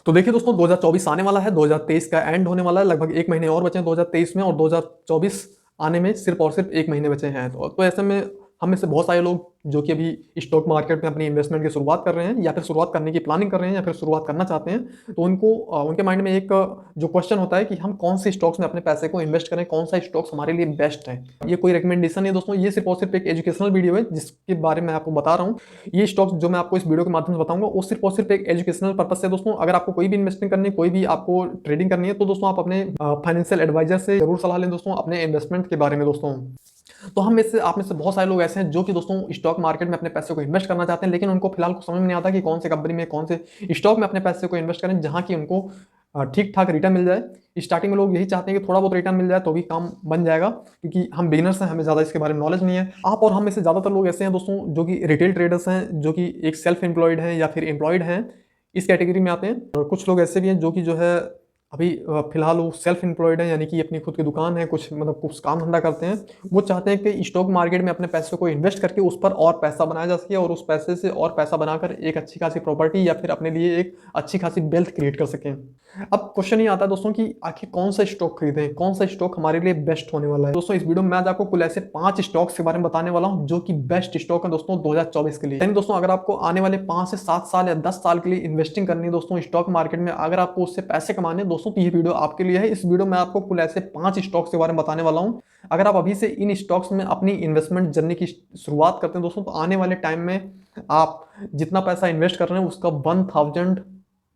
तो देखिए दोस्तों 2024 आने वाला है, 2023 का एंड होने वाला है, लगभग 1 महीने और बचे हैं 2023 में और 2024 आने में सिर्फ और सिर्फ 1 महीने बचे हैं। तो ऐसे में हम में से बहुत सारे लोग जो कि अभी स्टॉक मार्केट में अपनी इन्वेस्टमेंट की शुरुआत कर रहे हैं या फिर शुरुआत करने की प्लानिंग कर रहे हैं या फिर शुरुआत करना चाहते हैं, तो उनको उनके माइंड में एक जो क्वेश्चन होता है कि हम कौन से स्टॉक्स में अपने पैसे को इन्वेस्ट करें, कौन सा स्टॉक्स हमारे लिए बेस्ट है। ये कोई रिकमेंडेशन नहीं दोस्तों, ये सिर्फ और सिर्फ एक एजुकेशनल वीडियो है जिसके बारे में आपको बता रहा हूँ। ये स्टॉक्स जो मैं आपको इस वीडियो के माध्यम से बताऊंगा वो सिर्फ और सिर्फ एक एजुकेशनल पर्पस से दोस्तों। अगर आपको कोई भी इन्वेस्टिंग करनी है, कोई भी आपको ट्रेडिंग करनी है, तो दोस्तों आप अपने फाइनेंशियल एडवाइजर से जरूर सलाह लें दोस्तों अपने इन्वेस्टमेंट के बारे में दोस्तों। तो हम में से आप में से बहुत सारे लोग ऐसे हैं जो कि दोस्तों स्टॉक मार्केट में अपने पैसे को इन्वेस्ट करना चाहते हैं, लेकिन उनको फिलहाल को समझ में नहीं आता कि कौन से कंपनी में कौन से स्टॉक में अपने पैसे को इन्वेस्ट करें जहां की उनको ठीक ठाक रिटर्न मिल जाए। स्टार्टिंग में लोग यही चाहते हैं कि थोड़ा बहुत रिटर्न मिल जाए तो भी काम बन जाएगा, क्योंकि हम बिगिनर्स हैं, हमें ज़्यादा इसके बारे में नॉलेज नहीं है। आप और हम में से ज़्यादातर लोग ऐसे हैं दोस्तों जो कि रिटेल ट्रेडर्स हैं, जो कि एक सेल्फ एम्प्लॉयड हैं या फिर एम्प्लॉयड हैं, इस कैटेगरी में आते हैं। और कुछ लोग ऐसे भी हैं जो कि जो है अभी फिलहाल वो सेल्फ एम्प्लॉयड है, यानी कि अपनी खुद की दुकान है, कुछ मतलब कुछ काम धंधा करते हैं। वो चाहते हैं कि स्टॉक मार्केट में अपने पैसे को इन्वेस्ट करके उस पर और पैसा बनाया जा सके और उस पैसे से और पैसा बनाकर एक अच्छी खासी प्रॉपर्टी या फिर अपने लिए एक अच्छी खासी वेल्थ क्रिएट कर सकें। अब क्वेश्चन ये आता है दोस्तों कि आखिर कौन सा स्टॉक खरीदें, कौन सा स्टॉक हमारे लिए बेस्ट होने वाला है। दोस्तों इस वीडियो में मैं आज आपको कुल ऐसे 5 स्टॉक्स के बारे में बताने वाला हूं जो कि बेस्ट स्टॉक है दोस्तों 2024 के लिए। यानी दोस्तों अगर आपको आने वाले 5 से 7 साल या 10 साल के लिए इन्वेस्टिंग करनी है दोस्तों स्टॉक मार्केट में, अगर आपको उससे पैसे कमाने दोस्तों, तो ये वीडियो आपके लिए है। इस वीडियो में आपको कुल ऐसे 5 स्टॉक्स के बारे में बताने वाला हूं। अगर आप अभी से इन स्टॉक्स में अपनी इन्वेस्टमेंट जर्नी की शुरुआत करते हैं दोस्तों, तो आने वाले टाइम में आप जितना पैसा इन्वेस्ट कर रहे हैं उसका 1000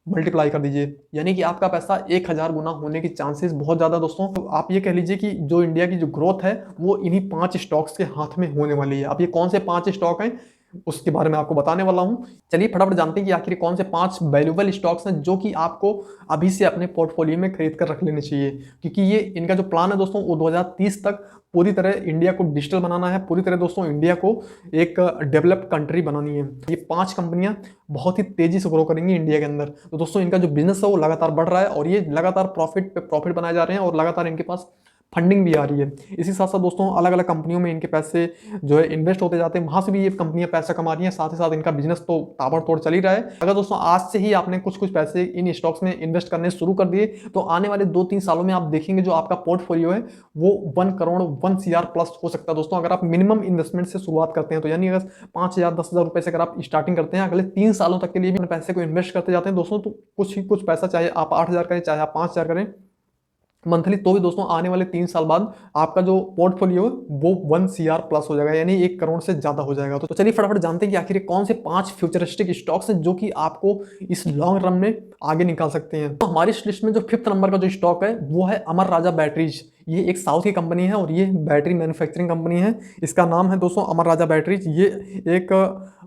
मल्टीप्लाई कर दीजिए, यानी कि आपका पैसा 1000 गुना होने की चांसेस बहुत ज्यादा दोस्तों। तो आप ये कह लीजिए कि जो इंडिया की जो ग्रोथ है वो इन्हीं 5 स्टॉक्स के हाथ में होने वाली है। अब ये कौन से 5 स्टॉक हैं उसके बारे में आपको बताने वाला हूं। चलिए फटाफट जानते हैं कि आखिर कौन से 5 वैल्यूएबल स्टॉक्स हैं जो कि आपको अभी से अपने पोर्टफोलियो में खरीद कर रख लेने चाहिए, क्योंकि ये इनका जो प्लान है दोस्तों वो 2030 तक पूरी तरह इंडिया को डिजिटल बनाना है, पूरी तरह दोस्तों इंडिया को एक डेवलप्ड कंट्री बनानी है। ये 5 कंपनियां बहुत ही तेजी से ग्रो करेंगी इंडिया के अंदर। तो दोस्तों इनका जो बिजनेस है वो लगातार बढ़ रहा है और ये लगातार प्रॉफिट पे प्रॉफिट बनाए जा रहे हैं और लगातार इनके पास फंडिंग भी आ रही है। इसी साथ साथ दोस्तों अलग अलग कंपनियों में इनके पैसे जो है इन्वेस्ट होते जाते हैं, वहां से भी ये कंपनियां पैसा कमा रही हैं। साथ ही साथ इनका बिजनेस तो ताबड़तोड़ चल ही रहा है। अगर दोस्तों आज से ही आपने कुछ कुछ पैसे इन स्टॉक्स में इन्वेस्ट करने शुरू कर दिए, तो आने वाले 2-3 सालों में आप देखेंगे जो आपका पोर्टफोलियो है वो 1 करोड़ 1 CR प्लस हो सकता है दोस्तों, अगर आप मिनिमम इन्वेस्टमेंट से शुरुआत करते हैं तो। यानी अगर 5000 10,000 रुपए से अगर आप स्टार्टिंग करते हैं, अगले 3 सालों तक के लिए भी अपने पैसे को इन्वेस्ट करते जाते हैं दोस्तों, तो कुछ ही कुछ पैसा, चाहे आप 8000 करें चाहे आप 5000 करें मंथली, तो भी दोस्तों आने वाले 3 साल बाद आपका जो पोर्टफोलियो है वो 1 CR प्लस हो जाएगा, यानी 1 करोड़ से ज्यादा हो जाएगा। तो चलिए फटाफट जानते हैं कि आखिर कौन से 5 फ्यूचरिस्टिक स्टॉक्स हैं जो कि आपको इस लॉन्ग रन में आगे निकाल सकते हैं। तो हमारी इस लिस्ट में जो 5th नंबर का जो स्टॉक है वो है अमर राजा बैटरीज। ये एक साउथ की कंपनी है और ये बैटरी मैन्युफैक्चरिंग कंपनी है। इसका नाम है दोस्तों अमर राजा बैटरीज। ये एक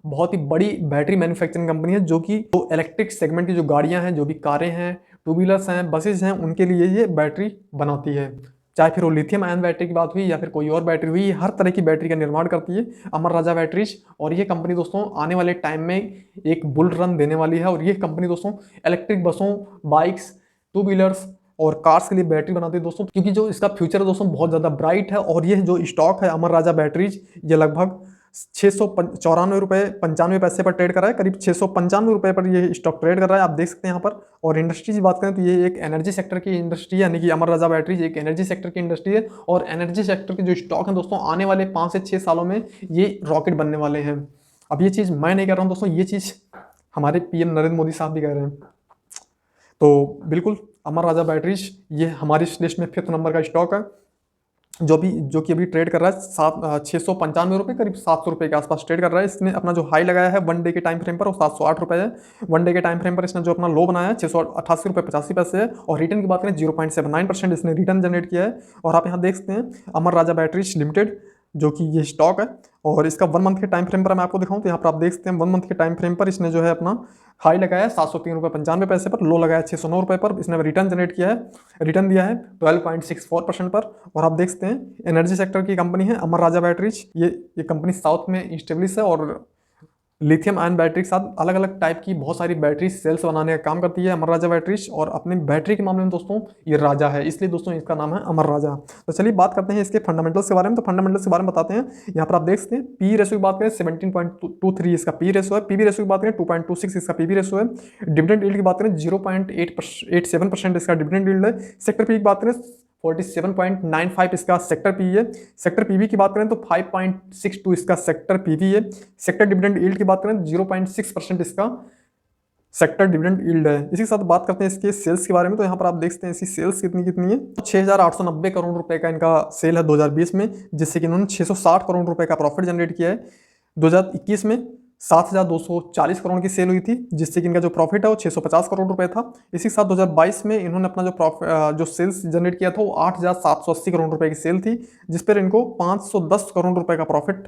बहुत ही बड़ी बैटरी मैन्युफैक्चरिंग कंपनी है जो कि जो इलेक्ट्रिक सेगमेंट की जो गाड़ियां हैं, जो भी कारें हैं, टू व्हीलर्स हैं, बसेज हैं, उनके लिए ये बैटरी बनाती है। चाहे फिर वो लिथियम आयन बैटरी की बात हुई या फिर कोई और बैटरी हुई, हर तरह की बैटरी का निर्माण करती है अमर राजा बैटरीज। और ये कंपनी दोस्तों आने वाले टाइम में एक बुल रन देने वाली है। और ये कंपनी दोस्तों इलेक्ट्रिक बसों, बाइक्स, टू व्हीलर्स और कार्स के लिए बैटरी बनाती है दोस्तों, क्योंकि जो इसका फ्यूचर है दोस्तों बहुत ज़्यादा ब्राइट है। और ये जो स्टॉक है अमर राजा बैटरीज, ये लगभग 694 रुपये 95 पैसे पर ट्रेड कर रहा है, करीब 695 रुपये पर ये स्टॉक ट्रेड कर रहा है, आप देख सकते हैं यहाँ पर। और इंडस्ट्री की बात करें तो ये एक एनर्जी सेक्टर की इंडस्ट्री है, यानी कि अमर राजा बैटरीज एक एनर्जी सेक्टर की इंडस्ट्री है। और एनर्जी सेक्टर के जो स्टॉक हैं दोस्तों आने वाले 5 से 6 सालों में ये रॉकेट बनने वाले हैं। अब ये चीज़ मैं नहीं कह रहा हूँ दोस्तों, ये चीज़ हमारे PM नरेंद्र मोदी साहब भी कह रहे हैं। तो बिल्कुल अमर राजा बैटरीज ये हमारी इस लिस्ट में 5th नंबर का स्टॉक है, जो कि अभी ट्रेड कर रहा है 695 रुपये, करीब 700 रुपये के आसपास ट्रेड कर रहा है। इसने अपना जो हाई लगाया है 1 डे के टाइम फ्रेम पर वो 708 रुपये है। 1 डे के टाइम फ्रेम पर इसने जो अपना लो बनाया है 688 रुपये 85 पैसे है। और रिटर्न की बात करें 0.79% इसने रिटर्न जनरेट किया है। और आप यहाँ देख सकते हैं अमर राजा बैटरीज लिमिटेड जो कि ये स्टॉक है, और इसका 1 मंथ के टाइम फ्रेम पर मैं आपको दिखाऊं तो यहाँ पर आप देख सकते हैं 1 मंथ के टाइम फ्रेम पर इसने जो है अपना हाई लगाया 703 रुपये 95 पैसे पर, लो लगाया 609 रुपये पर। इसने रिटर्न जनरेट किया है, रिटर्न दिया है 12.64% पर। और आप देख सकते हैं एनर्जी सेक्टर की कंपनी है अमर राजा बैटरीज। ये कंपनी साउथ में इस्टेब्लिश है और लिथियम आयन बैटरी के साथ अलग अलग टाइप की बहुत सारी बैटरी सेल्स बनाने का काम करती है अमर राजा बैटरीज, और अपनी बैटरी के मामले में दोस्तों ये राजा है, इसलिए दोस्तों इसका नाम है अमर राजा। तो चलिए बात करते हैं इसके फंडामेंटल्स के बारे में। तो फंडामेंटल्स के बारे में बताते हैं। यहाँ पर आप देख सकते हैं पी रेशो की बात करें 17.23 इसका पी रेशो है, पीवी रेशो की बात करें 2.26 इसका पीवी रेशो है, डिविडेंड यील्ड की बात करें 0.87% इसका डिविडेंड यील्ड है, सेक्टर पी की बात करें 47.95 इसका सेक्टर पी है, सेक्टर पीवी की बात करें तो 5.62 इसका सेक्टर पीवी है, सेक्टर डिविडेंड यील्ड की बात करें 0.6% इसका सेक्टर डिविडेंड यील्ड है। इसी के साथ बात करते हैं इसके सेल्स के बारे में। तो यहाँ पर आप देख सकते हैं इसकी सेल्स कितनी कितनी है, 6,890 करोड़ रुपए का इनका सेल है 2020 में, जिससे कि इन्होंने 660 करोड़ रुपए का प्रॉफिट जनरेट किया है। 2021 में 7,240 करोड़ की सेल हुई थी, जिससे कि इनका जो प्रॉफिट है वो 650 करोड़ रुपए था। इसी के साथ 2022 में इन्होंने अपना जो सेल्स जनरेट किया था वो 8,780 करोड़ रुपए की सेल थी, जिस पर इनको 510 करोड़ रुपए का प्रॉफिट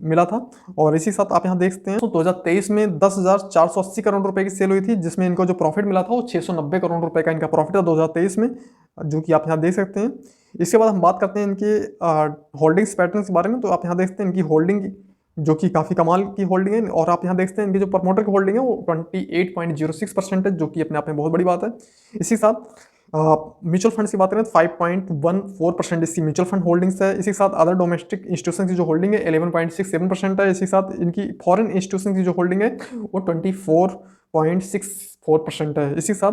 मिला था। और इसी के साथ आप यहाँ देख सकते हैं तो 2023 में 10,480 करोड़ रुपए की सेल हुई थी, जिसमें इनको जो प्रॉफिट मिला था वो 690 करोड़ रुपए का इनका प्रॉफिट था 2023 में, जो कि आप यहाँ देख सकते हैं। इसके बाद हम बात करते हैं इनके होल्डिंग्स पैटर्न के बारे में। तो आप यहाँ देखते हैं इनकी होल्डिंग जो कि काफ़ी कमाल की होल्डिंग है, और आप यहाँ देखते हैं इनकी जो प्रमोटर की होल्डिंग है वो 28.06% है, जो कि अपने आप में बहुत बड़ी बात है। इसी के साथ म्यूचुअल फंड्स की बात करें तो 5.14% इसकी म्यूचुअल फंड होल्डिंग्स है। इसी के साथ अदर डोमेस्टिक इंस्टीट्यूशन की जो होल्डिंग है 11.67% है। इसी के साथ इनकी फॉरेन इंस्टीट्यूशन की जो होल्डिंग है वो 24.64% है। इसी के साथ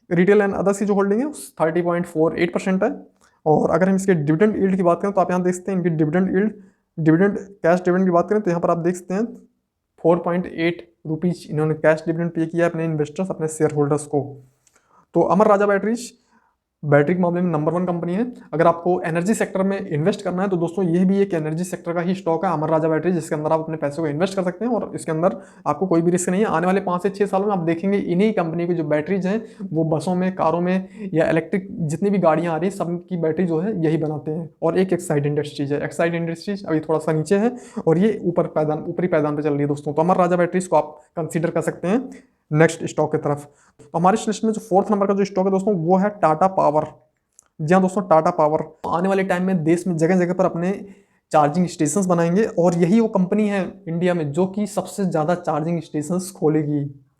रिटेल एंड अदर्स की जो होल्डिंग है 30.48% है। और अगर हम इसके डिविडेंड यील्ड की बात करें तो आप यहाँ देख सकते हैं इनकी dividend yield, dividend cash dividend की बात करें तो यहाँ पर आप देख सकते हैं 4.8 रुपीज इन्होंने कैश डिविडेंड पे किया अपने इन्वेस्टर्स, अपने शेयर होल्डर्स को। तो अमर राजा बैटरीज बैटरी के मामले में नंबर 1 कंपनी है। अगर आपको एनर्जी सेक्टर में इन्वेस्ट करना है तो दोस्तों ये भी एक एनर्जी सेक्टर का ही स्टॉक है अमर राजा बैटरी, जिसके अंदर आप अपने पैसे को इन्वेस्ट कर सकते हैं और इसके अंदर आपको कोई भी रिस्क नहीं है। आने वाले 5 से 6 सालों में आप देखेंगे इन्हीं कंपनी की जो बैटरीज हैं वो बसों में, कारों में या इलेक्ट्रिक जितनी भी गाड़ियाँ आ रही हैं सब की बैटरी जो है यही बनाते हैं। और एक एक्साइड इंडस्ट्रीज है, एक्साइड इंडस्ट्रीज अभी थोड़ा सा नीचे है और ये ऊपरी पैदान पर चल रही है दोस्तों। तो अमर राजा बैटरीज को आप कंसिडर कर सकते हैं नेक्स्ट स्टॉक की तरफ। तो हमारे लिस्ट में जो 4th नंबर का जो स्टॉक है दोस्तों वो है टाटा पावर। जी हाँ दोस्तों, टाटा पावर आने वाले टाइम में देश में जगह जगह पर अपने चार्जिंग स्टेशंस बनाएंगे, और यही वो कंपनी है इंडिया में जो कि सबसे ज़्यादा चार्जिंग स्टेशंस खोलेगी।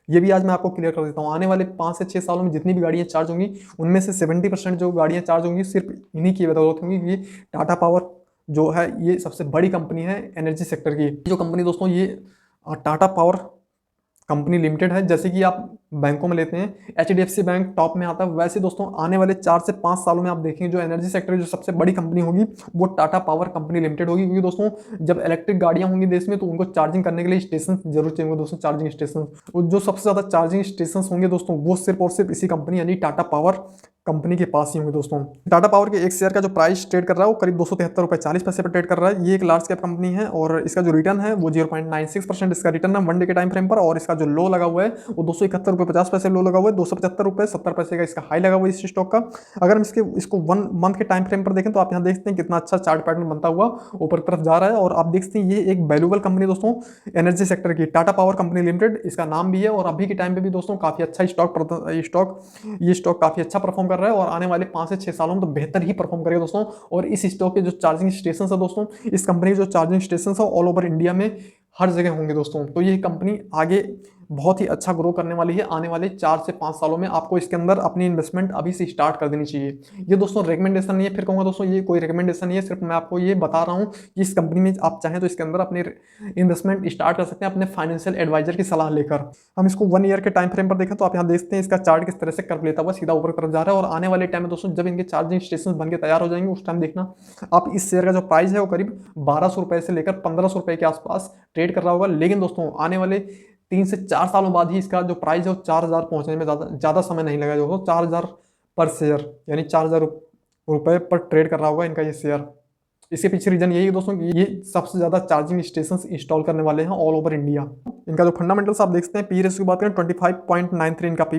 ये भी आज मैं आपको क्लियर कर देता हूँ। आने वाले 5 से 6 सालों में जितनी भी गाड़ियाँ चार्ज होंगी उनमें से 70% जो गाड़ियाँ चार्ज होंगी सिर्फ इन्हीं की बदौलत होंगी। ये टाटा पावर जो है ये सबसे बड़ी कंपनी है एनर्जी सेक्टर की। जो कंपनी दोस्तों ये टाटा पावर कंपनी लिमिटेड है, जैसे कि आप बैंकों में लेते हैं HDFC बैंक टॉप में आता है, वैसे दोस्तों आने वाले 4 से 5 सालों में आप देखेंगे जो एनर्जी सेक्टर जो सबसे बड़ी कंपनी होगी वो टाटा पावर कंपनी लिमिटेड होगी। क्योंकि दोस्तों जब इलेक्ट्रिक गाड़ियां होंगी देश में तो उनको चार्जिंग करने के लिए स्टेशन जरूर चाहिए दोस्तों, चार्जिंग स्टेशन। जो सबसे ज्यादा चार्जिंग स्टेशन होंगे दोस्तों वो सिर्फ और सिर्फ इसी कंपनी यानी टाटा पावर कंपनी के पास ही होंगे दोस्तों। टाटा पावर के एक शेयर का जो प्राइस ट्रेड कर रहा है वो करीब 273.40 रुपये पर ट्रेड कर रहा है। ये एक लार्ज कैप कंपनी है और इसका जो रिटर्न है वो 0.96% इसका रिटर्न है 1 डे के टाइम फ्रेम पर। और इसका जो लो लगा हुआ है वो 271.50 रुपये लो लगा हुआ है, 275.70 रुपये का इसका हाई लगा हुआ है इस स्टॉक का। अगर हम इसको 1 मंथ के टाइम फ्रेम पर देखें तो आप यहाँ देख सकते हैं कितना अच्छा चार्ट पैटर्न बनता हुआ ऊपर की तरफ जा रहा है। और आप देख सकते हैं ये एक वैल्यूएबल कंपनी दोस्तों एनर्जी सेक्टर की, टाटा पावर कंपनी लिमिटेड इसका नाम भी है। और अभी के टाइम पे भी दोस्तों काफी अच्छा स्टॉक काफी अच्छा परफॉर्म कर रहा है और आने वाले 5 से 6 सालों में तो बेहतर ही परफॉर्म करेगा दोस्तों। और इस स्टॉक के जो चार्जिंग स्टेशन है दोस्तों, इस कंपनी के जो चार्जिंग स्टेशन है ऑल ओवर इंडिया में हर जगह होंगे दोस्तों। तो ये कंपनी आगे बहुत ही अच्छा ग्रो करने वाली है। आने वाले 4 से 5 सालों में आपको इसके अंदर अपनी इन्वेस्टमेंट अभी से स्टार्ट कर देनी चाहिए। ये दोस्तों रिकमेंडेशन नहीं है, फिर कहूँगा दोस्तों ये कोई रिकमेंडेशन नहीं है, सिर्फ मैं आपको ये बता रहा हूँ कि इस कंपनी में आप चाहें तो इसके अंदर अपनी इन्वेस्टमेंट स्टार्ट कर सकते हैं अपने फाइनेंशियल एडवाइजर की सलाह लेकर। हम इसको 1 ईयर के टाइम फ्रेम पर देखें तो आप यहाँ देखते हैं इसका चार्ट किस तरह से कर्व लेता हुआ सीधा ऊपर की तरफ जा रहा है। और आने वाले टाइम में दोस्तों जब इनके चार्जिंग स्टेशन बन के तैयार हो जाएंगे उस टाइम देखना आप इस शेयर का जो प्राइस है वो करीब 1200 रुपये से लेकर 1500 रुपये के आसपास ट्रेड कर रहा होगा। लेकिन दोस्तों आने वाले 3 से 4 सालों बाद ही इसका जो प्राइस है वो 4000 पहुंचने में ज़्यादा समय नहीं लगेगा दोस्तों। 4000 पर शेयर यानी 4000 रुपये पर ट्रेड कर रहा होगा इनका ये शेयर। इसके पीछे रीजन यही है दोस्तों कि ये सबसे ज़्यादा चार्जिंग स्टेशन इंस्टॉल करने वाले हैं ऑल ओवर इंडिया। इनका जो फंडामेंटल्स आप देख सकते हैं, पी रेशो की बात करें 25.93 इनका पी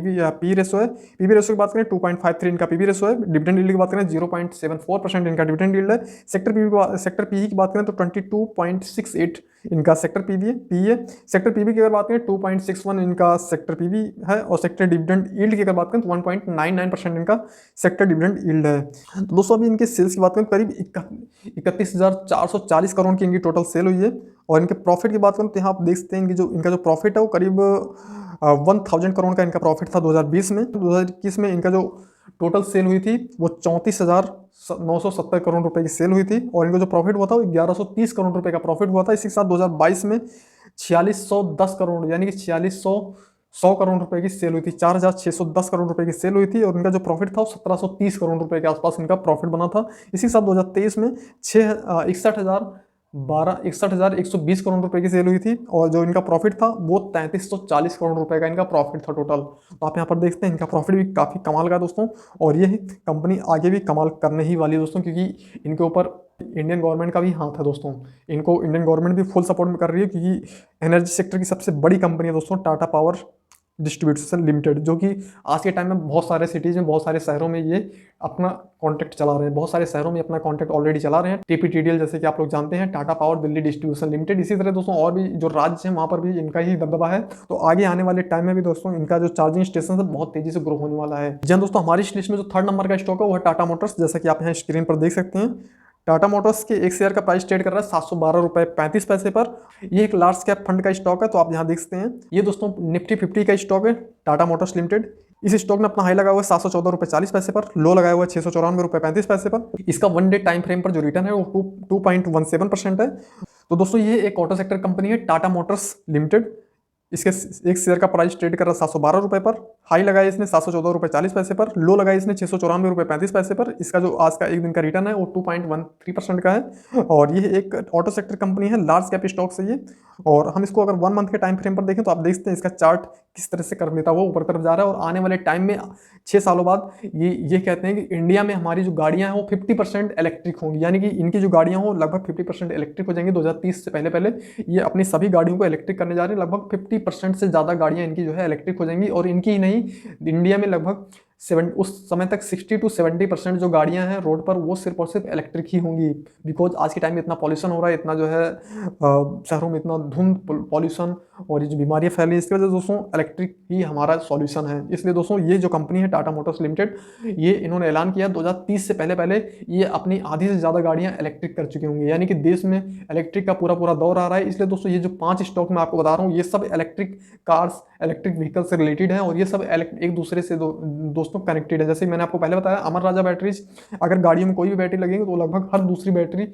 रेशो है, पीवी रेशो की बात करें 2.53 इनका पीवी रेशो है, डिविडेंड यील्ड की बात करें 0.74% इनका डिविडेंड यील्ड है, सेक्टर पी की बात करें तो 22.68 इनका सेक्टर पीवी है। सेक्टर पीवी की अगर बात करें 2.61 इनका सेक्टर पीवी है, और सेक्टर डिविडेंड यील्ड की अगर बात करें तो 1.99% इनका सेक्टर डिविडेंड यील्ड है। तो दोस्तों अभी इनके सेल्स की बात करें करीब 31,440 करोड़ की इनकी टोटल सेल हुई है। और इनके प्रॉफिट की बात करें तो यहाँ आप देख सकते हैं कि जो इनका जो प्रॉफिट है वो करीब 1000 करोड़ का इनका प्रॉफिट था 2020 में। 2021 में इनका जो टोटल सेल हुई थी वो 34,970 करोड़ रुपए की सेल हुई थी, और इनका जो प्रॉफिट हुआ था वो 1130 करोड़ रुपए का प्रॉफिट हुआ था। इसी के साथ 2022 में 4610 करोड़ यानी कि 4600 करोड़ रुपए की सेल हुई थी, 4610 करोड़ रुपए की सेल हुई थी, और इनका जो प्रॉफिट था वो 1730 करोड़ रुपए के आसपास इनका प्रॉफिट बना था। इसी के साथ 2023 में 61,120 करोड़ रुपए की सेल हुई थी, और जो इनका प्रॉफिट था वो 3340 करोड़ रुपए का इनका प्रॉफिट था टोटल। तो आप यहाँ पर देखते हैं इनका प्रॉफिट भी काफ़ी कमाल का है दोस्तों, और ये कंपनी आगे भी कमाल करने ही वाली है दोस्तों, क्योंकि इनके ऊपर इंडियन गवर्नमेंट का भी हाथ है दोस्तों। इनको इंडियन गवर्नमेंट भी फुल सपोर्ट में कर रही है, क्योंकि एनर्जी सेक्टर की सबसे बड़ी कंपनी है दोस्तों टाटा पावर डिस्ट्रीब्यूशन लिमिटेड, जो कि आज के टाइम में बहुत सारे सिटीज़ में, बहुत सारे शहरों में ये अपना कॉन्ट्रैक्ट चला रहे हैं। बहुत सारे शहरों में अपना कॉन्ट्रैक्ट ऑलरेडी चला रहे हैं। टीपीटीडीएल जैसे कि आप लोग जानते हैं, Tata power Delhi distribution limited. इसी तरह दोस्तों और भी जो राज्य हैं वहाँ पर भी इनका ही दबदबा है। तो आगे आने वाले टाइम में भी दोस्तों इनका जो चार्जिंग स्टेशन है बहुत तेजी से ग्रो होने वाला है। जी दोस्तों, हमारी इस लिस्ट में जो 3rd नंबर का स्टॉक है वो है टाटा मोटर्स। जैसा कि आप यहाँ स्क्रीन पर देख सकते हैं, टाटा मोटर्स के एक शेयर का प्राइस ट्रेड कर रहा है 712.35 रुपए पर। ये एक लार्ज कैप फंड का स्टॉक है, तो आप यहाँ देख सकते हैं। ये दोस्तों निफ्टी 50 का स्टॉक है टाटा मोटर्स लिमिटेड। इस स्टॉक ने अपना हाई लगाया हुआ है 714.40 पर, लो लगाया हुआ है 694.35 पर। इसका 1 डे टाइम फ्रेम पर जो रिटर्न है वो 2.17% है। तो दोस्तों ये एक ऑटो सेक्टर कंपनी है टाटा मोटर्स लिमिटेड। इसके एक शेयर का प्राइस ट्रेड कर रहा है 712 रुपए पर। हाई लगाया इसने 714.40 पर, लो लगाया इसने 694.35 पर। इसका जो आज का एक दिन का रिटर्न है वो 2.13% का है, और ये एक ऑटो सेक्टर कंपनी है, लार्ज कैप स्टॉक से ये। और हम इसको अगर 1 मंथ के टाइम फ्रेम पर देखें तो आप देख सकते हैं इसका चार्ट किस तरह से कर लेता है, वो ऊपर तरफ जा रहा है। और आने वाले टाइम में 6 सालों बाद ये कहते हैं कि इंडिया में हमारी जो गाड़ियां हैं वो 50% इलेक्ट्रिक होंगी, यानी कि इनकी जो गाड़ियां हो लगभग 50% इलेक्ट्रिक हो जाएंगी 2030 से पहले ये अपनी सभी गाड़ियों को इलेक्ट्रिक करने जा रहे हैं। लगभग 50% से ज़्यादा गाड़ियां इनकी जो है इलेक्ट्रिक हो जाएंगी, और इनकी ही नहीं इंडिया में लगभग उस समय तक 60 to 70% जो गाड़ियां हैं रोड पर वो सिर्फ और सिर्फ इलेक्ट्रिक ही होंगी। बिकॉज आज के टाइम में इतना पॉल्यूशन हो रहा है, इतना जो है शहरों में इतना धुंध पॉल्यूशन और ये जो बीमारियां फैल रही है, इसकी वजह से दोस्तों इलेक्ट्रिक ही हमारा सॉल्यूशन है। इसलिए दोस्तों ये जो कंपनी है टाटा मोटर्स लिमिटेड, ये इन्होंने ऐलान किया 2030 से पहले ये अपनी आधी से ज़्यादा गाड़ियाँ इलेक्ट्रिक कर चुकी होंगी, यानी कि देश में इलेक्ट्रिक का पूरा दौर आ रहा है। इसलिए दोस्तों ये जो 5 स्टॉक मैं आपको बता रहा हूँ ये सब इलेक्ट्रिक कार्स, इलेक्ट्रिक व्हीकल से रिलेटेड है, और ये सब एक दूसरे से दोस्तों कनेक्टेड है। जैसे मैंने आपको पहले बताया अमर राजा बैटरीज, अगर गाड़ियों में कोई भी बैटरी लगेगी तो लगभग हर दूसरी बैटरी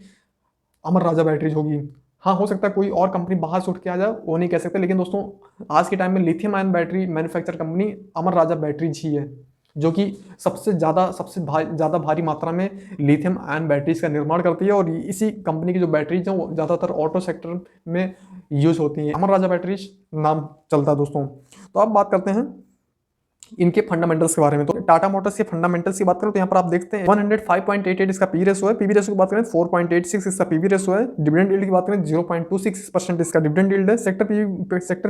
अमर राजा बैटरीज होगी। हाँ, हो सकता है कोई और कंपनी बाहर से उठ के आ जाए, वो नहीं कह सकते, लेकिन दोस्तों आज के टाइम में lithium ion battery manufacture company Amara Raja batteries ही है, जो कि सबसे ज़्यादा भारी मात्रा में लिथियम आयन बैटरीज का निर्माण करती है। और इसी कंपनी की जो बैटरीज हैं वो ज़्यादातर ऑटो सेक्टर में यूज होती हैं। अमर राजा बैटरीज नाम चलता है दोस्तों। तो अब बात करते हैं इनके फंडामेंटल्स के बारे में। तो टाटा मोटर्स के फंडामेंटल्स की बात करें तो यहाँ पर आप देखते हैं 105.88 इसका पी रेशो है। पीवी रेशो की बात करें 4.86 इसका पीवी रेशो है। डिविडेंड यील्ड की बात करें 0.26% इसका डिविडेंड यील्ड है। सेक्टर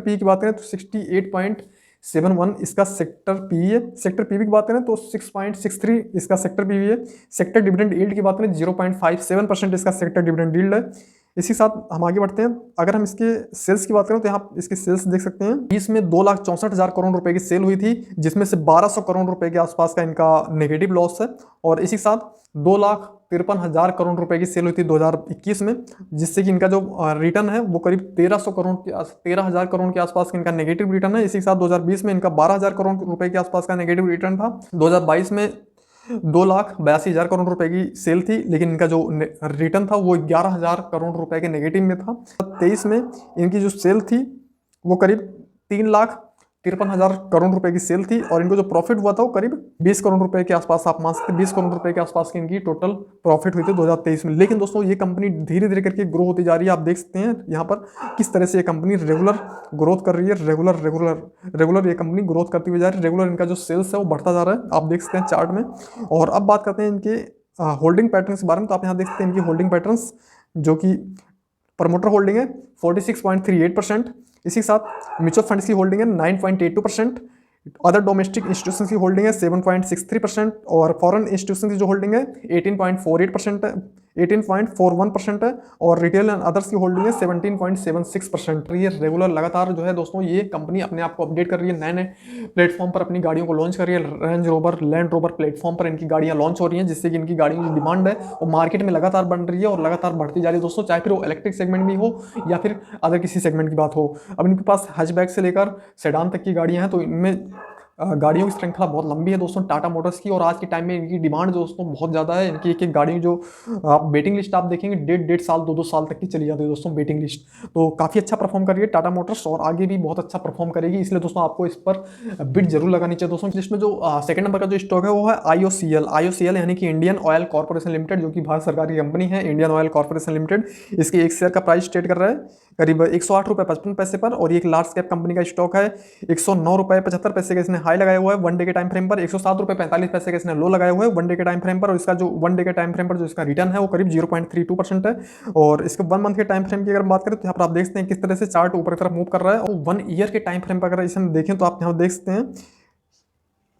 पी की बात करें तो 68.71 इसका सेक्टर पी है। सेक्टर पीवी की बात करें तो 6.63 इसका सेक्टर पीवी है। सेक्टर डिविडेंड यील्ड की बात करें 0.57% इसका सेक्टर डिविडेंड यील्ड है। इसी साथ हम आगे बढ़ते हैं। अगर हम इसके सेल्स की बात करें तो यहाँ इसके सेल्स देख सकते हैं। इसमें 2,64,000 करोड़ रुपए की सेल हुई थी, जिसमें से 1,200 करोड़ रुपए के आसपास का इनका नेगेटिव लॉस है। और इसी साथ 2,53,000 करोड़ रुपए की सेल हुई थी 2021 में, जिससे कि इनका जो रिटर्न है वो करीब 13,000 करोड़ के आसपास इनका नेगेटिव रिटर्न है। इसी साथ 2020 में इनका 12,000 करोड़ रुपए के आसपास का नेगेटिव रिटर्न था। 2022 में 2,82,000 करोड़ रुपए की सेल थी, लेकिन इनका जो रिटर्न था वो 11,000 करोड़ रुपए के नेगेटिव में था। 23 में इनकी जो सेल थी वो करीब 3,53,000 करोड़ रुपए की सेल थी, और इनको जो प्रॉफिट हुआ था वो करीब 20 करोड़ रुपए के आसपास, आप मान सकते 20 करोड़ रुपए के आसपास की इनकी टोटल प्रॉफिट हुई थी 2023 में। लेकिन दोस्तों ये कंपनी धीरे धीरे करके ग्रो होती जा रही है। आप देख सकते हैं यहाँ पर किस तरह से ये कंपनी रेगुलर ग्रोथ कर रही है। रेगुलर ये कंपनी ग्रोथ करती हुई जा रही है। रेगुलर इनका जो सेल्स है वो बढ़ता जा रहा है, आप देख सकते हैं चार्ट में। और अब बात करते हैं इनके होल्डिंग पैटर्न्स के बारे में। तो आप यहाँ देख सकते हैं इनकी होल्डिंग पैटर्न्स, जो कि प्रमोटर होल्डिंग है 46.38%। इसी के साथ म्यूचुअल फंड्स की होल्डिंग है 9.82%। अदर डोमेस्टिक इंस्टीट्यूशन की होल्डिंग है 7.63%, और फॉरेन इंस्टीट्यूशन की जो होल्डिंग है 18.48% है। 18.41% है और रिटेल एंड अदर्स की होल्डिंग है 17.76%। ये रेगुलर लगातार जो है दोस्तों ये कंपनी अपने आप को अपडेट कर रही है, नए नए प्लेटफॉर्म पर अपनी गाड़ियों को लॉन्च कर रही है। Range rover, land rover platform पर इनकी गाड़ियां लॉन्च हो रही हैं, जिससे कि इनकी गाड़ियों की डिमांड है वो मार्केट में लगातार बढ़ रही है और लगातार बढ़ती जा रही है दोस्तों, चाहे फिर वो इलेक्ट्रिक सेगमेंट में हो या फिर अदर किसी सेगमेंट की बात हो। अब इनके पास हैचबैक से लेकर सेडान तक की गाड़ियां हैं, तो इनमें गाड़ियों की श्रृंखला बहुत लंबी है दोस्तों टाटा मोटर्स की, और आज के टाइम में इनकी डिमांड दोस्तों बहुत ज़्यादा है। इनकी एक एक गाड़ी जो आप वेटिंग लिस्ट आप देखेंगे 1.5 साल 2 साल तक की चली जाती है दोस्तों वेटिंग लिस्ट। तो काफ़ी अच्छा परफॉर्म कर रही है टाटा मोटर्स और आगे भी बहुत अच्छा परफॉर्म करेगी, इसलिए दोस्तों आपको इस पर बिड जरूर लगानी चाहिए दोस्तों। जिसमें जो सेकंड नंबर का जो स्टॉक है वो है IOCL यानी कि इंडियन ऑयल कॉर्पोरेशन लिमिटेड, जो कि भारत सरकार की कंपनी है इंडियन ऑयल कॉर्पोरेशन लिमिटेड। इसके एक शेयर का प्राइस ट्रेड कर रहा है करीब 108.55 पर, और ये एक लार्ज कैप कंपनी का स्टॉक है। 109.75 का इसने हाई लगाया हुआ है वन डे के टाइम फ्रेम पर, 107.45 का इसने लो लगाया हुआ है वन डे के टाइम फ्रेम पर, और इसका जो वन डे के टाइम फ्रेम पर जो इसका रिटर्न है वो करीब 0.32% है। और इसके 1 मंथ के टाइम फ्रेम की अगर बात करें तो यहाँ पर आप देख सकते हैं किस तरह से चार्ट ऊपर की तरफ मूव कर रहा है। और 1 ईयर के टाइम फ्रेम पर अगर इसे हम देखें तो आप यहाँ देख सकते हैं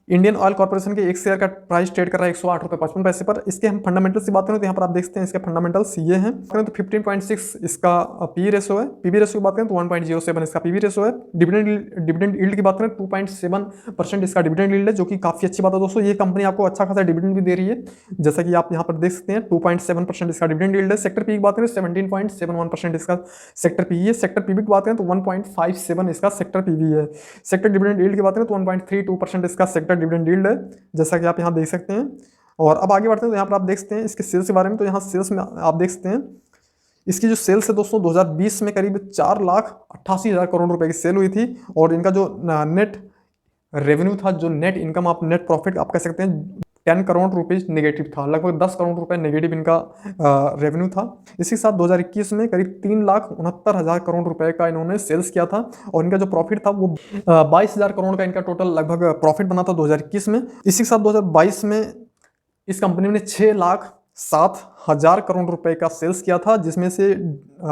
इंडियन ऑयल कॉर्पोरेशन के एक शेयर का प्राइस ट्रेड कर रहा है 108.55 पर। इसके हम फंडामेंटल्स की बात करें तो यहाँ पर आप देख सकते हैं इसके फंडामेंटल्स ये हैं। करें तो 15.6 इसका पी रेशो है, पीबी रेशो की बात करें तो 1.07 इसका पीबी रेशो है। डिविडेंड यील्ड की बात करें 2.7% इसका डिविडेंड यील्ड है, जो कि काफ़ी अच्छी बात है दोस्तों। ये कंपनी आपको अच्छा खासा डिविडेंड भी दे रही है, जैसा कि आप यहाँ पर देख सकते हैं 2.7% इसका डिविडेंड यील्ड है। सेक्टर पी की बात करें 17.71% इसका सेक्टर पी है। सेक्टर पीबी की बात करें तो 1.57 इसका सेक्टर पीबी है। सेक्टर डिविडेंड यील्ड की बात करें तो 1.32% इसका सेक्टर डिविडेंड यील्ड है, जैसा कि आप यहाँ देख सकते हैं। और अब आगे बढ़ते हैं तो यहाँ पर आप देख सकते हैं इसके सेल्स के बारे में। तो यहाँ सेल्स में आप देख सकते हैं इसकी जो सेल्स है दोस्तों 2020 में करीब 4,88,000 करोड़ रुपए की सेल हुई थी, और इनका जो नेट रेवेन्यू था, जो नेट इनकम आप नेट प्रॉफिट आप कह सकते हैं 10 करोड़ रुपीज नेगेटिव था, लगभग 10 करोड़ रुपए नेगेटिव इनका रेवेन्यू था। इसी के साथ 2021 में करीब 3,69,000 करोड़ रुपए का इन्होंने सेल्स किया था, और इनका जो प्रॉफिट था वो 22,000 करोड़ का इनका टोटल लगभग प्रॉफिट बना था 2021 में। इसी के साथ 2022 में इस कंपनी ने 6,07,000 करोड़ रुपए का सेल्स किया था, जिसमें से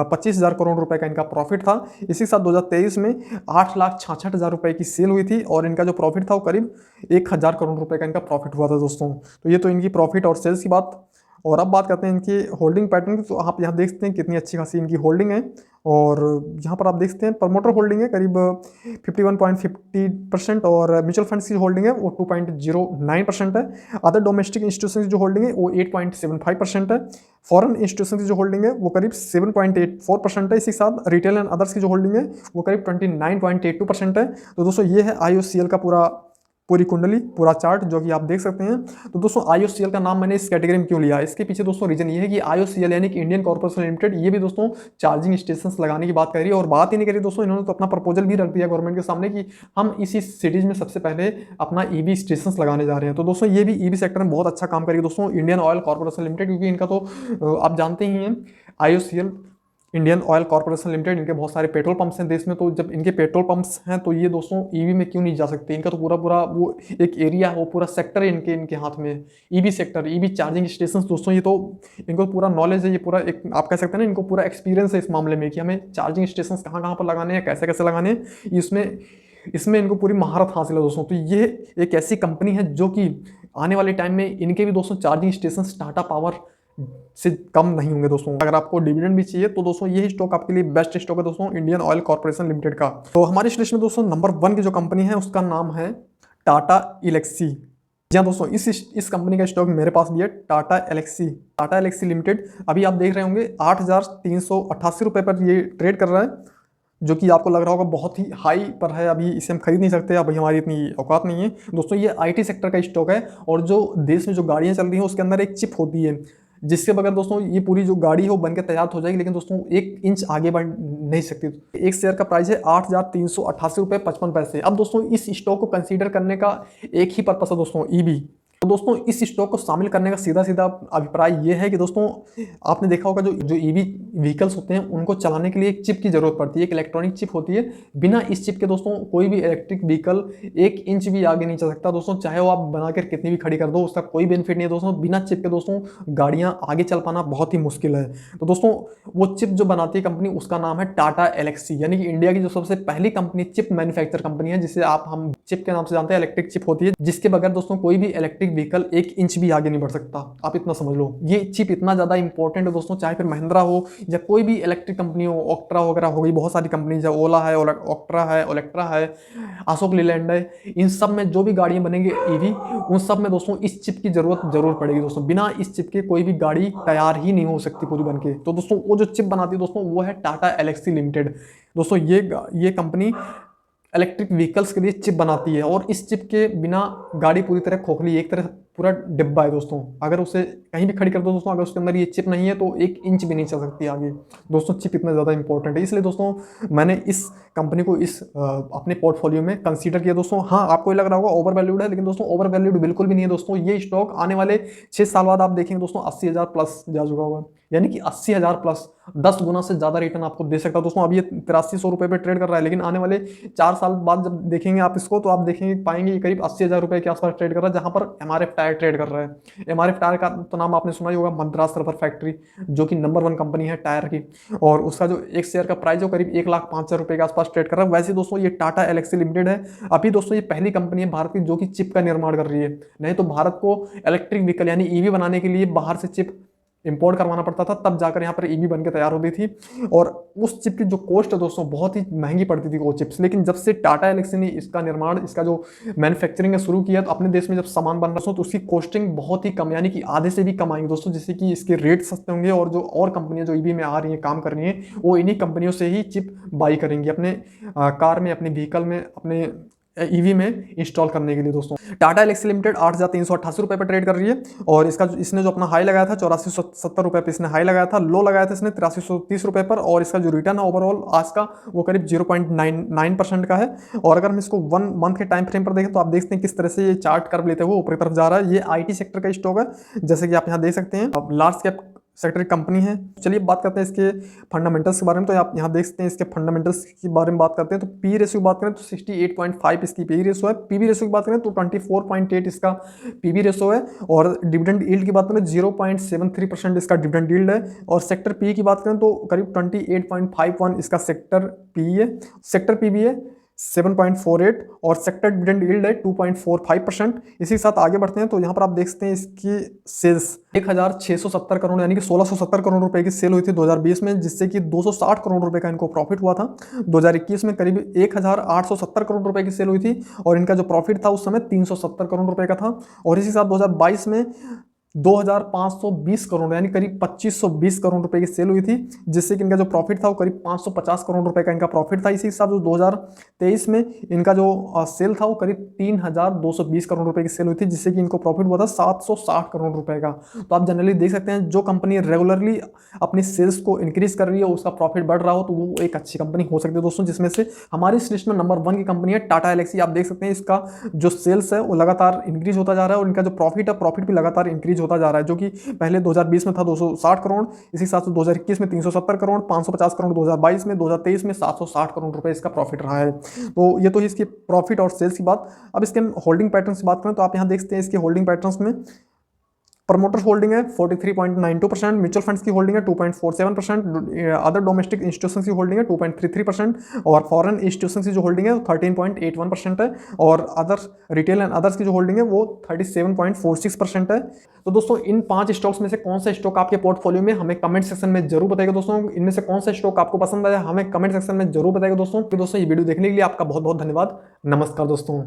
25,000 करोड़ रुपए का इनका प्रॉफिट था। इसी के साथ 2023 में 8,66,000 रुपए की सेल हुई थी, और इनका जो प्रॉफिट था वो करीब 1,000 करोड़ रुपए का इनका प्रॉफिट हुआ था दोस्तों। तो ये तो इनकी प्रॉफिट और सेल्स की बात। और अब बात करते हैं इनकी होल्डिंग पैटर्न की। तो आप यहाँ देख सकते हैं कितनी अच्छी खासी इनकी होल्डिंग है, और यहाँ पर आप देख सकते हैं प्रमोटर होल्डिंग है करीब 51.50%, और म्यूचुअल फंड्स की होल्डिंग है वो 2.09% है। अदर डोमेस्टिक इंस्टीट्यूशन की जो होल्डिंग है वो 8.75% है। फॉरेन इंस्टीट्यूशन की जो होल्डिंग है वो करीब 7.84% है। इसी के साथ रिटेल एंड अदर्स की जो होल्डिंग है वो करीब 29.82% है। तो दोस्तों ये है IOCL का पूरी कुंडली, पूरा चार्ट जो कि आप देख सकते हैं। तो दोस्तों IOCL का नाम मैंने इस कैटेगरी में क्यों लिया, इसके पीछे दोस्तों रीजन ये है कि IOCL यानी कि इंडियन कॉर्पोरेशन लिमिटेड, ये भी दोस्तों चार्जिंग स्टेशन लगाने की बात कर रही है। और बात ही नहीं करी दोस्तों, इन्होंने तो अपना प्रपोजल भी रख दिया गवर्नमेंट के सामने कि हम इसी सिटीज में सबसे पहले अपना EV स्टेशन लगाने जा रहे हैं। तो दोस्तों ये भी EV सेक्टर में बहुत अच्छा काम करेगी दोस्तों इंडियन ऑयल कॉर्पोरेशन लिमिटेड, क्योंकि इनका तो आप जानते ही हैं IOCL Indian oil corporation limited, इनके बहुत सारे पेट्रोल पंप्स हैं देश में। तो जब इनके पेट्रोल पंप्स हैं तो ये दोस्तों EV में क्यों नहीं जा सकते। इनका तो पूरा वो एक एरिया है, वो पूरा सेक्टर है इनके हाथ में, EV sector, EV charging station दोस्तों। ये तो इनको पूरा नॉलेज है, ये पूरा एक आप कह सकते हैं ना, इनको पूरा एक्सपीरियंस है इस मामले में कि हमें चार्जिंग स्टेशन कहाँ पर लगाने हैं, कैसे कैसे लगाने हैं, इसमें इनको पूरी महारत हासिल है दोस्तों। तो ये एक ऐसी कंपनी है जो कि आने वाले टाइम में इनके भी दोस्तों चार्जिंग स्टेशन टाटा पावर से कम नहीं होंगे दोस्तों। अगर आपको डिविडेंड भी चाहिए तो दोस्तों यही स्टॉक आपके लिए बेस्ट स्टॉक है दोस्तों इंडियन ऑयल कॉर्पोरेशन लिमिटेड का। तो हमारी इस लिस्ट में दोस्तों नंबर 1 की जो कंपनी है उसका नाम है टाटा एलेक्सी। जी हाँ दोस्तों, इस कंपनी का स्टॉक मेरे पास भी है, टाटा एलेक्सी लिमिटेड। अभी आप देख रहे होंगे 8,388 रुपये पर ये ट्रेड कर रहा है, जो कि आपको लग रहा होगा बहुत ही हाई पर है, अभी इसे हम खरीद नहीं सकते, अभी हमारी इतनी औकात नहीं है दोस्तों। ये IT सेक्टर का स्टॉक है, और जो देश में जो गाड़ियाँ चल रही हैं उसके अंदर एक चिप होती है, जिसके बगैर दोस्तों ये पूरी जो गाड़ी है वो बनकर तैयार हो जाएगी, लेकिन दोस्तों 1 इंच आगे बढ़ नहीं सकती। एक शेयर का प्राइस है 8,388.55 रुपये। अब दोस्तों इस स्टॉक को कंसीडर करने का एक ही पर्पस है दोस्तों, EV। तो दोस्तों इस स्टॉक को शामिल करने का सीधा अभिप्राय ये है कि दोस्तों आपने देखा होगा जो EV व्हीकल्स होते हैं उनको चलाने के लिए एक चिप की जरूरत पड़ती है, एक इलेक्ट्रॉनिक चिप होती है। बिना इस चिप के दोस्तों कोई भी इलेक्ट्रिक व्हीकल 1 इंच भी आगे नहीं चल सकता दोस्तों, चाहे वो आप बनाकर कितनी भी खड़ी कर दो, उसका कोई बेनिफिट नहीं है दोस्तों। बिना चिप के दोस्तों गाड़ियाँ आगे चल पाना बहुत ही मुश्किल है। तो दोस्तों वो चिप जो बनाती है कंपनी उसका नाम है टाटा एलेक्सी, यानी कि इंडिया की जो सबसे पहली कंपनी चिप मैन्युफैक्चर कंपनी है, जिसे हम चिप के नाम से जानते हैं, इलेक्ट्रिक चिप होती है, जिसके बगैर दोस्तों कोई भी इलेक्ट्रिक इलेक्ट्रिक व्हीकल 1 इंच भी आगे नहीं बढ़ सकता। आप इतना समझ लो, ये चिप इतना ज़्यादा इंपॉर्टेंट है दोस्तों, चाहे फिर महिंद्रा हो या कोई भी इलेक्ट्रिक कंपनी हो, ऑक्ट्रा वगैरह हो गई, बहुत सारी कंपनी है, ओला है, ऑक्ट्रा है, ओलेक्ट्रा है, अशोक लीलैंड है, इन सब में जो भी गाड़ियाँ बनेंगी ईवी, उन सब में दोस्तों इस चिप की जरूरत जरूर पड़ेगी दोस्तों। बिना इस चिप के कोई भी गाड़ी तैयार ही नहीं हो सकती पूरी बनके। तो दोस्तों वो जो चिप बनाती है दोस्तों वो है टाटा एलेक्सी लिमिटेड। दोस्तों ये कंपनी इलेक्ट्रिक व्हीकल्स के लिए चिप बनाती है, और इस चिप के बिना गाड़ी पूरी तरह खोखली, एक तरह पूरा डिब्बा है दोस्तों। अगर उसे कहीं भी खड़ी कर दो दोस्तों, अगर उसके अंदर ये चिप नहीं है तो 1 इंच भी नहीं चल सकती आगे। दोस्तों चिप इतना ज़्यादा इंपॉर्टेंट है, इसलिए दोस्तों मैंने इस कंपनी को इस अपने पोर्टफोलियो में कंसीडर किया दोस्तों। हाँ, आपको ये लग रहा होगा ओवर वैल्यूड है, लेकिन दोस्तों ओवर वैल्यूड बिल्कुल भी नहीं है दोस्तों। ये स्टॉक आने वाले 6 साल बाद आप देखेंगे दोस्तों 80,000 प्लस जा चुका होगा, यानी कि 80,000 प्लस 10 गुना से ज़्यादा रिटर्न आपको दे सकता है दोस्तों। अब ये 8300 रुपये पे ट्रेड कर रहा है, लेकिन आने वाले 4 साल बाद जब देखेंगे आप इसको तो आप देखेंगे पाएंगे ये करीब 80,000 रुपये के आसपास ट्रेड कर रहा है, जहां पर एमआरएफ टायर ट्रेड कर रहा है। एमआरएफ टायर का तो नाम आपने सुना ही होगा, मद्रास रबर फैक्ट्री, जो कि नंबर 1 कंपनी है टायर की, और उसका जो एक शेयर का प्राइस है करीब 1,05,000 रुपये के आसपास ट्रेड कर रहा है। वैसे दोस्तों ये टाटा एलेक्सी लिमिटेड है, अभी दोस्तों ये पहली कंपनी है भारत की जो कि चिप का निर्माण कर रही है। नहीं तो भारत को इलेक्ट्रिक व्हीकल यानी ईवी बनाने के लिए बाहर से चिप इंपोर्ट करवाना पड़ता था, तब जाकर यहाँ पर ईवी बन के तैयार होती थी, और उस चिप की जो कॉस्ट है दोस्तों बहुत ही महंगी पड़ती थी वो चिप्स। लेकिन जब से टाटा एलेक्सी ने इसका निर्माण, इसका जो मैन्युफैक्चरिंग है शुरू किया, तो अपने देश में जब सामान बन रहा है तो उसकी कॉस्टिंग बहुत ही कम, यानी कि आधे से भी कम आएंगे दोस्तों, जिससे कि इसके रेट सस्ते होंगे, और जो और कंपनियां जो ईवी में आ रही हैं, काम कर रही हैं, वो इन्हीं कंपनियों से ही चिप बाई करेंगी अपने कार में, अपने व्हीकल में, अपने ईवी में इंस्टॉल करने के लिए दोस्तों। टाटा एलेक्सी लिमिटेड 8,388 रुपये पर ट्रेड कर रही है, और इसने जो अपना हाई लगाया था 8470 रुपये पर इसने हाई लगाया था, लो लगाया था इसने 8330 रुपये पर, और इसका जो रिटर्न है ओवरऑल आज का वो करीब 0.99% का है। और अगर हम इसको 1 मंथ के टाइम फ्रेम पर देखें तो आप देखते हैं किस तरह से ये चार्ट कर्व लेते हुए ऊपर की तरफ जा रहा है। ये IT सेक्टर का स्टॉक है, जैसे कि आप यहाँ देख सकते हैं, लार्ज कैप सेक्टर की कंपनी है। चलिए बात करते हैं इसके फंडामेंटल्स के बारे में। तो आप यहाँ देख सकते हैं इसके फंडामेंटल्स की बारे में बात करते हैं, तो पी रेशियो की बात करें तो 68.5 इसकी पी रेशियो है। पीवी रेशियो की बात करें तो 24.8 इसका पीवी रेशियो है, और डिविडेंड यील्ड की बात करें 0.73% इसका डिविडेंड यील्ड है। और सेक्टर पी की बात करें तो करीब 28.51 इसका सेक्टर पी है, सेक्टर पीवी है 7.48, और सेक्टर डिविडेंड यील्ड है 2.45%। इसी के साथ आगे बढ़ते हैं तो यहाँ पर आप देख सकते हैं इसकी सेल्स 1,670 करोड़ यानी कि 1,670 करोड़ रुपए की सेल हुई थी 2020 में, जिससे कि 260 करोड़ रुपए का इनको प्रॉफिट हुआ था। 2021 में करीब 1,870 करोड़ रुपए की सेल हुई थी, और इनका जो प्रॉफिट था उस समय 370 करोड़ रुपए का था। और इसी के साथ 2022 में 2,520 करोड़ यानी करीब 2,520 करोड़ रुपए की सेल हुई थी, जिससे कि इनका जो प्रॉफिट था वो करीब 550 करोड़ रुपए का इनका प्रॉफिट था। इसी हिसाब से 2023 में इनका जो सेल था वो करीब 3,220 करोड़ रुपए की सेल हुई थी, जिससे कि इनको प्रॉफिट हुआ था 760 करोड़ रुपए का। तो आप जनरली देख सकते हैं जो कंपनी रेगुलरली अपनी सेल्स को इंक्रीज कर रही है, उसका प्रॉफिट बढ़ रहा हो, तो वो एक अच्छी कंपनी हो सकती है दोस्तों, जिसमें से हमारी इस लिस्ट में नंबर 1 की कंपनी है टाटा एलेक्सी। आप देख सकते हैं इसका जो सेल्स है वो लगातार इंक्रीज होता जा रहा है, और इनका जो प्रॉफिट है प्रॉफिट भी लगातार इंक्रीज होता जा रहा है, जो कि पहले 2020 में था 260 करोड़, इसी हिसाब से 2021 में 370 करोड़, 550 करोड़ 2022 में, 2023 में 760 करोड़ रुपए इसका प्रॉफिट रहा है। तो ये तो इसकी प्रॉफिट और सेल्स की बात। अब इसके होल्डिंग पैटर्न्स की बात करें तो आप यहां देख सकते हैं इसके होल्डिंग पैटर्न्स में प्रमोटर्स होल्डिंग है 43.92%, म्यूचुअल फंड्स की होल्डिंग है 2.47%, अदर डोमेस्टिक इंस्टीट्यूशंस की होल्डिंग है 2.33%, और फॉरेन इंस्टीट्यूशंस की जो होल्डिंग है वो 13.81% है, और अदर रिटेल एंड अदर्स की जो होल्डिंग है वो 37.46% है। तो दोस्तों इन 5 स्टॉक्स में से कौन सा स्टॉक आपके पोर्टफोलियो में, हमें कमेंट सेक्शन में जरूर बताइएगा दोस्तों। इनमें से कौन सा स्टॉक आपको पसंद आया हमें कमेंट सेक्शन में जरूर बताइएगा दोस्तों। तो दोस्तों ये वीडियो देखने के लिए आपका बहुत बहुत धन्यवाद। नमस्कार दोस्तों।